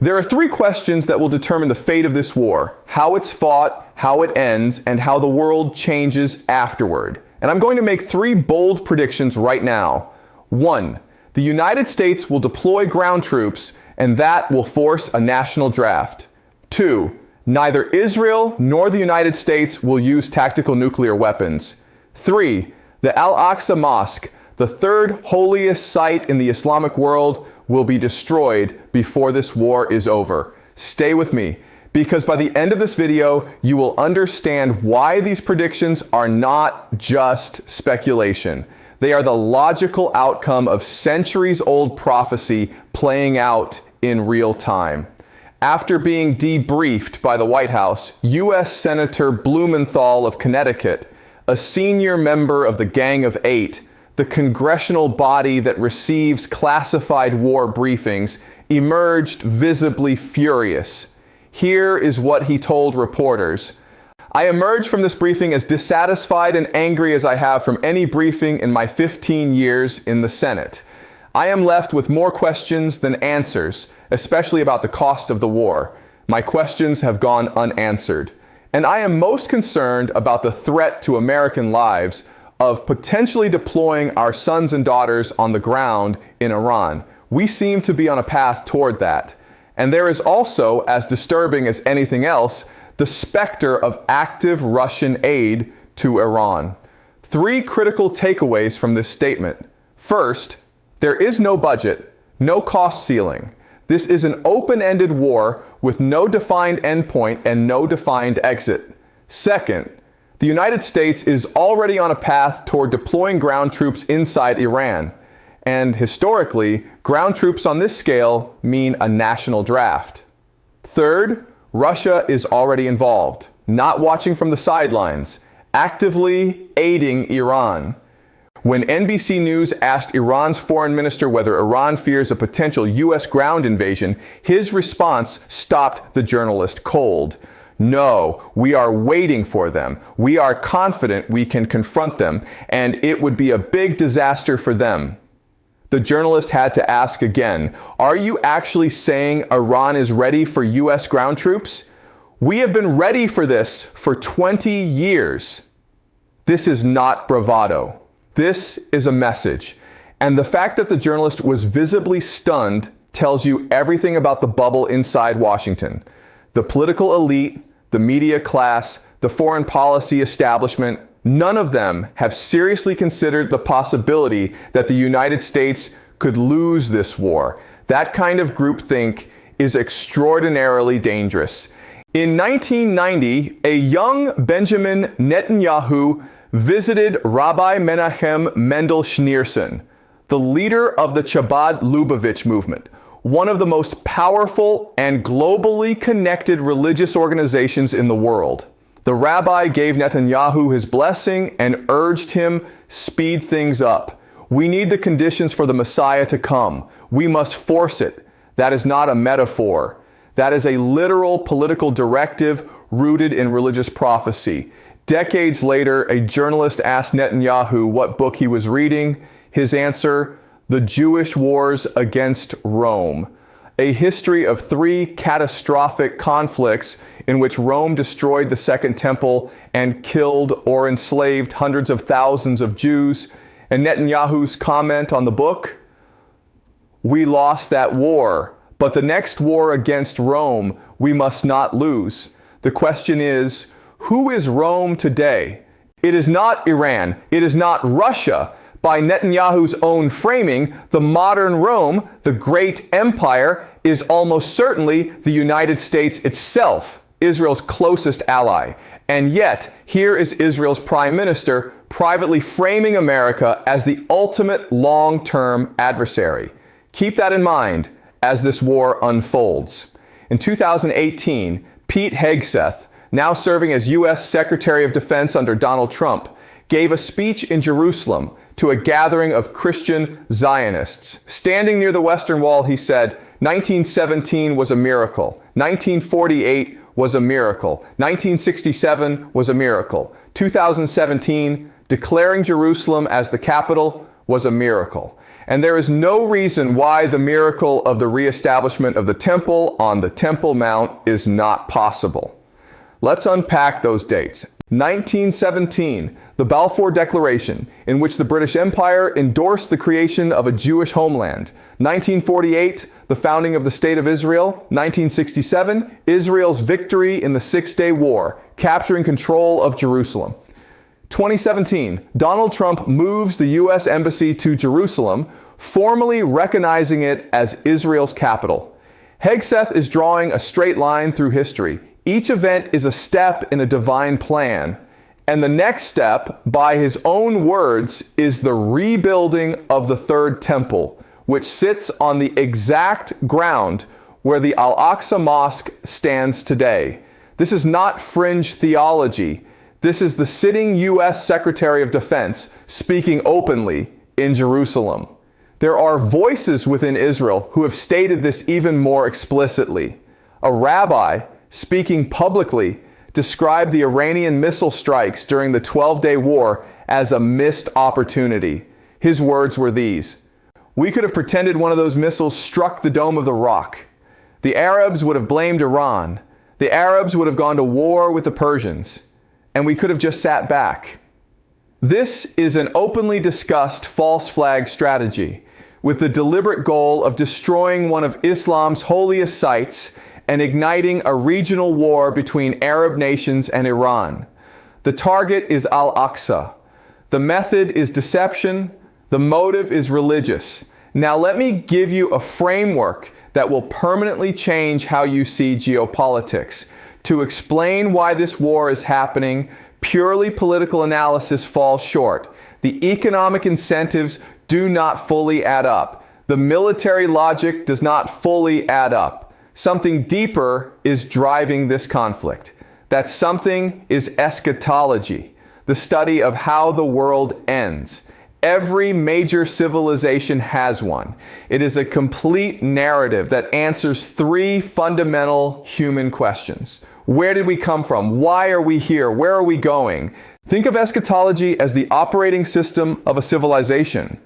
There are three questions that will determine the fate of this war: how it's fought, how it ends, and how the world changes afterward. And I'm going to make three bold predictions right now. 1. The United States will deploy ground troops, and that will force a national draft. 2. Neither Israel nor the United States will use tactical nuclear weapons. 3. The Al-Aqsa Mosque, the third holiest site in the Islamic world, will be destroyed before this war is over. Stay with me, because by the end of this video, you will understand why these predictions are not just speculation. They are the logical outcome of centuries-old prophecy playing out in real time. After being debriefed by the White House, U.S. Senator Blumenthal of Connecticut, a senior member of the Gang of Eight, the congressional body that receives classified war briefings, emerged visibly furious. Here is what he told reporters. I emerged from this briefing as dissatisfied and angry as I have from any briefing in my 15 years in the Senate. I am left with more questions than answers, especially about the cost of the war. My questions have gone unanswered. And I am most concerned about the threat to American lives of potentially deploying our sons and daughters on the ground in Iran. We seem to be on a path toward that. And there is also, as disturbing as anything else, the specter of active Russian aid to Iran. Three critical takeaways from this statement. First, there is no budget, no cost ceiling. This is an open-ended war with no defined endpoint and no defined exit. Second, the United States is already on a path toward deploying ground troops inside Iran. And historically, ground troops on this scale mean a national draft. Third, Russia is already involved, not watching from the sidelines, actively aiding Iran. When NBC News asked Iran's foreign minister whether Iran fears a potential U.S. ground invasion, his response stopped the journalist cold. No, we are waiting for them. We are confident we can confront them, and it would be a big disaster for them. The journalist had to ask again, are you actually saying Iran is ready for U.S. ground troops? We have been ready for this for 20 years. This is not bravado. This is a message. And the fact that the journalist was visibly stunned tells you everything about the bubble inside Washington. The political elite, the media class, the foreign policy establishment, none of them have seriously considered the possibility that the United States could lose this war. That kind of groupthink is extraordinarily dangerous. In 1990, a young Benjamin Netanyahu visited Rabbi Menachem Mendel Schneerson, the leader of the Chabad Lubavitch movement, one of the most powerful and globally connected religious organizations in the world. The rabbi gave Netanyahu his blessing and urged him, speed things up. We need the conditions for the Messiah to come. We must force it. That is not a metaphor. That is a literal political directive rooted in religious prophecy. Decades later, a journalist asked Netanyahu what book he was reading. His answer, The Jewish Wars Against Rome, a history of three catastrophic conflicts in which Rome destroyed the Second Temple and killed or enslaved hundreds of thousands of Jews. And Netanyahu's comment on the book, we lost that war, but the next war against Rome we must not lose. The question is, who is Rome today? It is not Iran. It is not Russia. By Netanyahu's own framing, the modern Rome, the great empire, is almost certainly the United States itself, Israel's closest ally. And yet, here is Israel's prime minister privately framing America as the ultimate long-term adversary. Keep that in mind as this war unfolds. In 2018, Pete Hegseth, now serving as U.S. Secretary of Defense under Donald Trump, gave a speech in Jerusalem to a gathering of Christian Zionists. Standing near the Western Wall, he said, 1917 was a miracle. 1948 was a miracle. 1967 was a miracle. 2017, declaring Jerusalem as the capital was a miracle. And there is no reason why the miracle of the reestablishment of the temple on the Temple Mount is not possible. Let's unpack those dates. 1917, the Balfour Declaration, in which the British Empire endorsed the creation of a Jewish homeland. 1948, the founding of the State of Israel. 1967, Israel's victory in the Six-Day War, capturing control of Jerusalem. 2017, Donald Trump moves the U.S. Embassy to Jerusalem, formally recognizing it as Israel's capital. Hegseth is drawing a straight line through history. Each event is a step in a divine plan. And the next step, by his own words, is the rebuilding of the Third Temple, which sits on the exact ground where the Al-Aqsa Mosque stands today. This is not fringe theology. This is the sitting U.S. Secretary of Defense speaking openly in Jerusalem. There are voices within Israel who have stated this even more explicitly. A rabbi, speaking publicly, described the Iranian missile strikes during the 12-day war as a missed opportunity. His words were these: "We could have pretended one of those missiles struck the Dome of the Rock. The Arabs would have blamed Iran. The Arabs would have gone to war with the Persians. And we could have just sat back." This is an openly discussed false flag strategy, with the deliberate goal of destroying one of Islam's holiest sites and igniting a regional war between Arab nations and Iran. The target is Al-Aqsa. The method is deception. The motive is religious. Now let me give you a framework that will permanently change how you see geopolitics. To explain why this war is happening, purely political analysis falls short. The economic incentives do not fully add up. The military logic does not fully add up. Something deeper is driving this conflict. That something is eschatology, the study of how the world ends. Every major civilization has one. It is a complete narrative that answers three fundamental human questions. Where did we come from? Why are we here? Where are we going? Think of eschatology as the operating system of a civilization.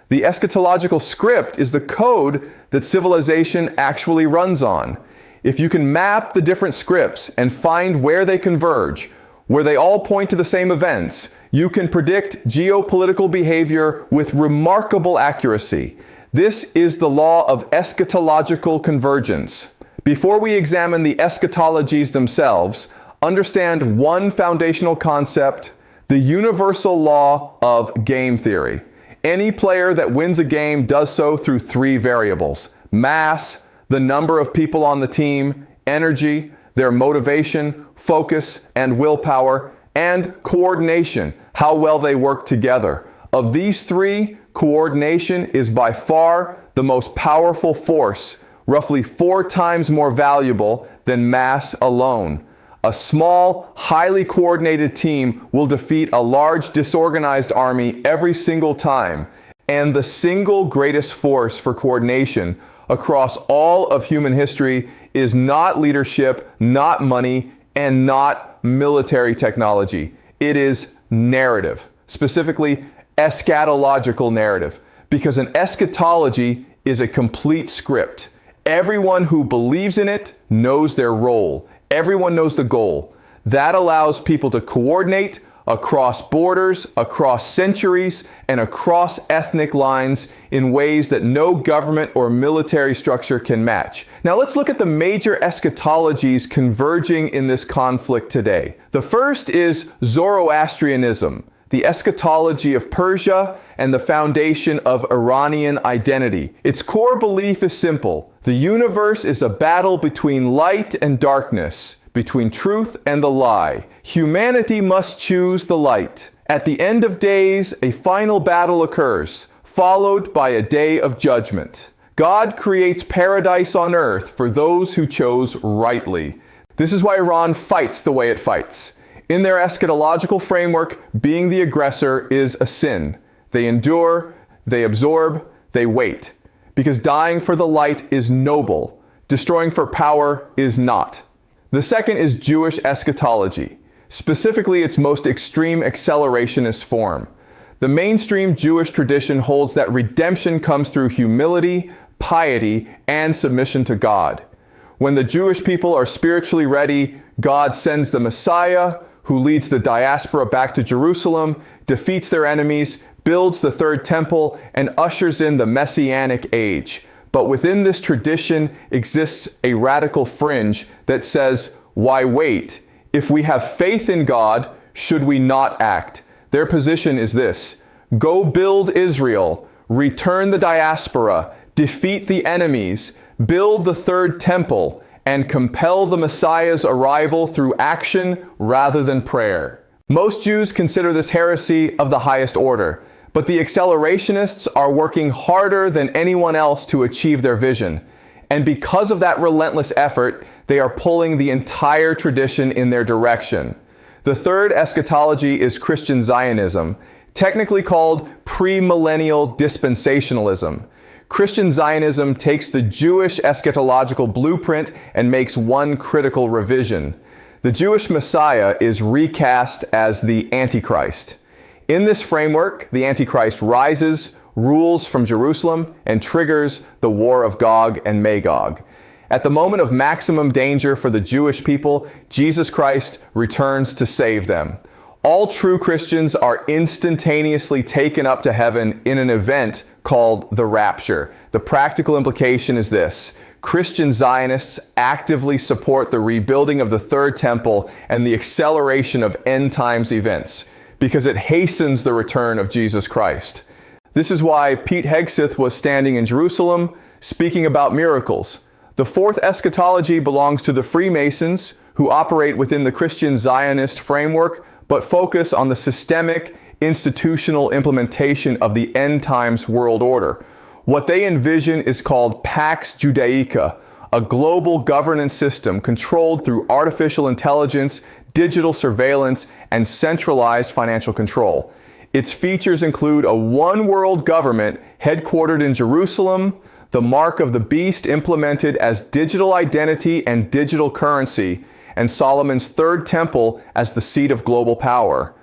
The eschatological script is the code that civilization actually runs on. If you can map the different scripts and find where they converge, where they all point to the same events, you can predict geopolitical behavior with remarkable accuracy. This is the law of eschatological convergence. Before we examine the eschatologies themselves, understand one foundational concept: the universal law of game theory. Any player that wins a game does so through three variables: mass, the number of people on the team; energy, their motivation, focus, and willpower; and coordination, how well they work together. Of these three, coordination is by far the most powerful force, roughly 4 times more valuable than mass alone. A small, highly coordinated team will defeat a large, disorganized army every single time. And the single greatest force for coordination across all of human history is not leadership, not money, and not military technology. It is narrative, specifically eschatological narrative, because an eschatology is a complete script. Everyone who believes in it knows their role. Everyone knows the goal. That allows people to coordinate across borders, across centuries, and across ethnic lines in ways that no government or military structure can match. Now let's look at the major eschatologies converging in this conflict today. The first is Zoroastrianism, the eschatology of Persia and the foundation of Iranian identity. Its core belief is simple: the universe is a battle between light and darkness, between truth and the lie. Humanity must choose the light. At the end of days, a final battle occurs, followed by a day of judgment. God creates paradise on earth for those who chose rightly. This is why Iran fights the way it fights. In their eschatological framework, being the aggressor is a sin. They endure, they absorb, they wait. Because dying for the light is noble. Destroying for power is not. The second is Jewish eschatology, specifically its most extreme accelerationist form. The mainstream Jewish tradition holds that redemption comes through humility, piety, and submission to God. When the Jewish people are spiritually ready, God sends the Messiah, who leads the diaspora back to Jerusalem, defeats their enemies, builds the third temple, and ushers in the Messianic age. But within this tradition exists a radical fringe that says, why wait? If we have faith in God, should we not act? Their position is this: go build Israel, return the diaspora, defeat the enemies, build the third temple, and compel the Messiah's arrival through action rather than prayer. Most Jews consider this heresy of the highest order, but the accelerationists are working harder than anyone else to achieve their vision. And because of that relentless effort, they are pulling the entire tradition in their direction. The third eschatology is Christian Zionism, technically called premillennial dispensationalism. Christian Zionism takes the Jewish eschatological blueprint and makes one critical revision. The Jewish Messiah is recast as the Antichrist. In this framework, the Antichrist rises, rules from Jerusalem, and triggers the war of Gog and Magog. At the moment of maximum danger for the Jewish people, Jesus Christ returns to save them. All true Christians are instantaneously taken up to heaven in an event called the rapture. The practical implication is this: Christian Zionists actively support the rebuilding of the third temple and the acceleration of end times events, because it hastens the return of Jesus Christ. This is why Pete Hegseth was standing in Jerusalem speaking about miracles. The fourth eschatology belongs to the Freemasons, who operate within the Christian Zionist framework, but focus on the systemic, institutional implementation of the end times world order. What they envision is called Pax Judaica, a global governance system controlled through artificial intelligence, digital surveillance, and centralized financial control. Its features include a one-world government headquartered in Jerusalem, the mark of the beast implemented as digital identity and digital currency, and Solomon's third temple as the seat of global power.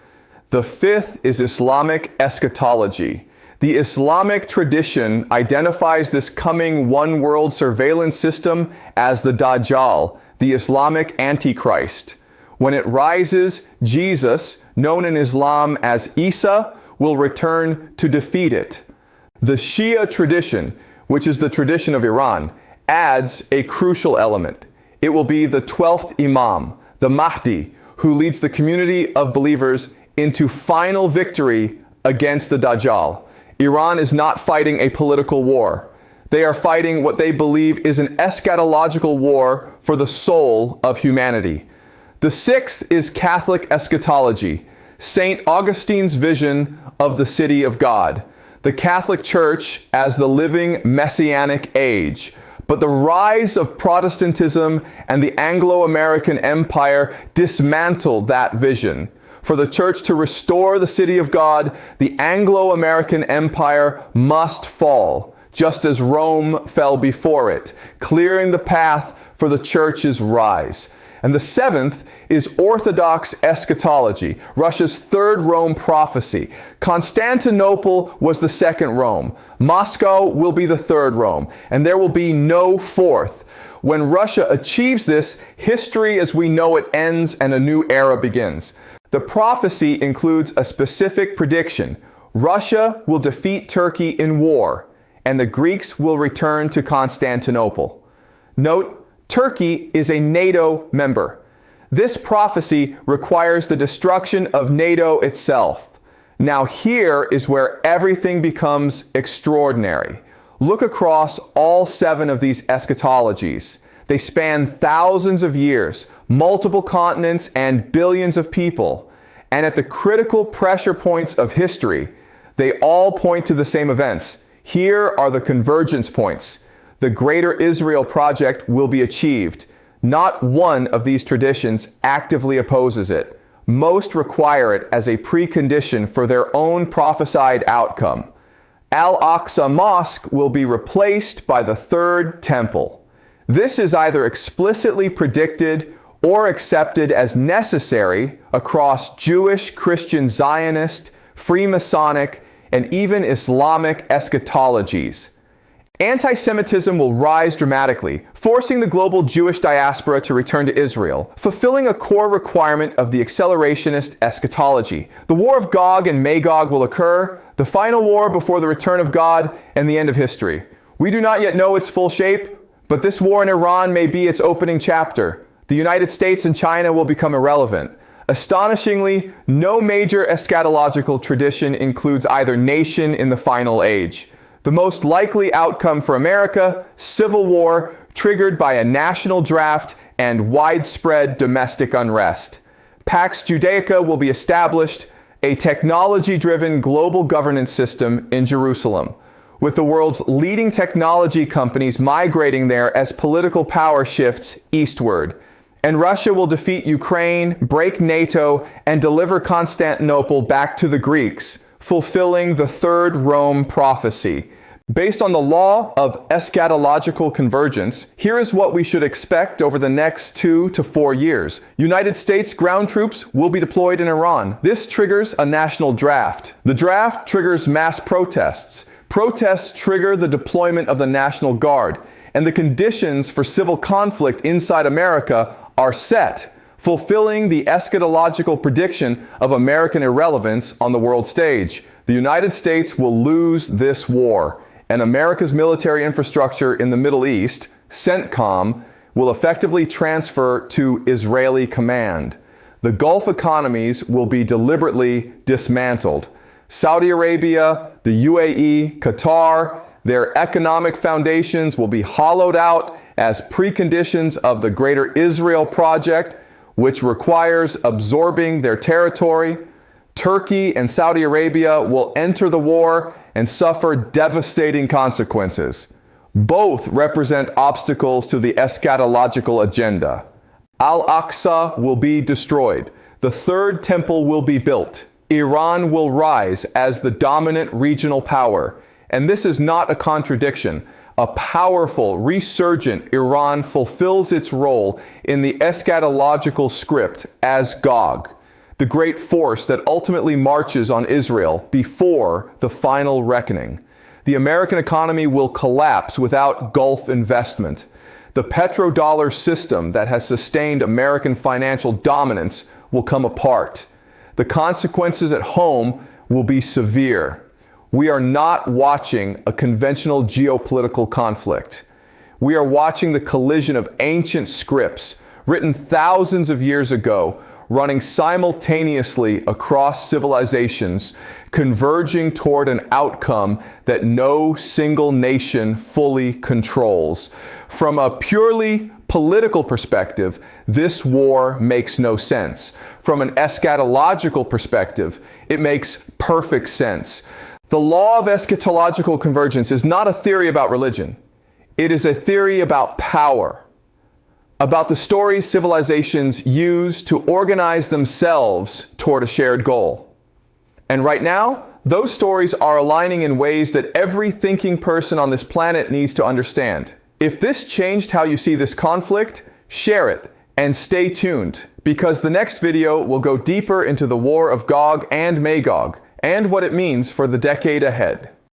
The fifth is Islamic eschatology. The Islamic tradition identifies this coming one-world surveillance system as the Dajjal, the Islamic Antichrist. When it rises, Jesus, known in Islam as Isa, will return to defeat it. The Shia tradition, which is the tradition of Iran, adds a crucial element. It will be the 12th Imam, the Mahdi, who leads the community of believers into final victory against the Dajjal. Iran is not fighting a political war. They are fighting what they believe is an eschatological war for the soul of humanity. The sixth is Catholic eschatology, St. Augustine's vision of the city of God, the Catholic Church as the living messianic age. But the rise of Protestantism and the Anglo-American Empire dismantled that vision. For the church to restore the city of God, the Anglo-American Empire must fall, just as Rome fell before it, clearing the path for the church's rise. And the seventh is Orthodox eschatology, Russia's third Rome prophecy. Constantinople was the second Rome. Moscow will be the third Rome, and there will be no fourth. When Russia achieves this, history as we know it ends and a new era begins. The prophecy includes a specific prediction. Russia will defeat Turkey in war, and the Greeks will return to Constantinople. Note, Turkey is a NATO member. This prophecy requires the destruction of NATO itself. Now here is where everything becomes extraordinary. Look across all 7 of these eschatologies. They span thousands of years, multiple continents, and billions of people. And at the critical pressure points of history, they all point to the same events. Here are the convergence points. The Greater Israel Project will be achieved. Not one of these traditions actively opposes it. Most require it as a precondition for their own prophesied outcome. Al-Aqsa Mosque will be replaced by the Third Temple. This is either explicitly predicted or accepted as necessary across Jewish, Christian, Zionist, Freemasonic, and even Islamic eschatologies. Anti-Semitism will rise dramatically, forcing the global Jewish diaspora to return to Israel, fulfilling a core requirement of the accelerationist eschatology. The war of Gog and Magog will occur, the final war before the return of God and the end of history. We do not yet know its full shape, but this war in Iran may be its opening chapter. The United States and China will become irrelevant. Astonishingly, no major eschatological tradition includes either nation in the final age. The most likely outcome for America, civil war triggered by a national draft and widespread domestic unrest. Pax Judaica will be established, a technology-driven global governance system in Jerusalem, with the world's leading technology companies migrating there as political power shifts eastward. And Russia will defeat Ukraine, break NATO, and deliver Constantinople back to the Greeks, fulfilling the third Rome prophecy. Based on the law of eschatological convergence, here is what we should expect over the next 2 to 4 years. United States ground troops will be deployed in Iran. This triggers a national draft. The draft triggers mass protests. Protests trigger the deployment of the National Guard. And the conditions for civil conflict inside America are set, fulfilling the eschatological prediction of American irrelevance on the world stage. The United States will lose this war, and America's military infrastructure in the Middle East, CENTCOM, will effectively transfer to Israeli command. The Gulf economies will be deliberately dismantled. Saudi Arabia, the UAE, Qatar, their economic foundations will be hollowed out as preconditions of the Greater Israel Project, which requires absorbing their territory. Turkey and Saudi Arabia will enter the war and suffer devastating consequences. Both represent obstacles to the eschatological agenda. Al-Aqsa will be destroyed. The third temple will be built. Iran will rise as the dominant regional power. And this is not a contradiction. A powerful, resurgent Iran fulfills its role in the eschatological script as Gog, the great force that ultimately marches on Israel before the final reckoning. The American economy will collapse without Gulf investment. The petrodollar system that has sustained American financial dominance will come apart. The consequences at home will be severe. We are not watching a conventional geopolitical conflict. We are watching the collision of ancient scripts written thousands of years ago, running simultaneously across civilizations, converging toward an outcome that no single nation fully controls. From a purely political perspective, this war makes no sense. From an eschatological perspective, it makes perfect sense. The law of eschatological convergence is not a theory about religion. It is a theory about power, about the stories civilizations use to organize themselves toward a shared goal. And right now, those stories are aligning in ways that every thinking person on this planet needs to understand. If this changed how you see this conflict, share it and stay tuned, because the next video will go deeper into the war of Gog and Magog, and what it means for the decade ahead.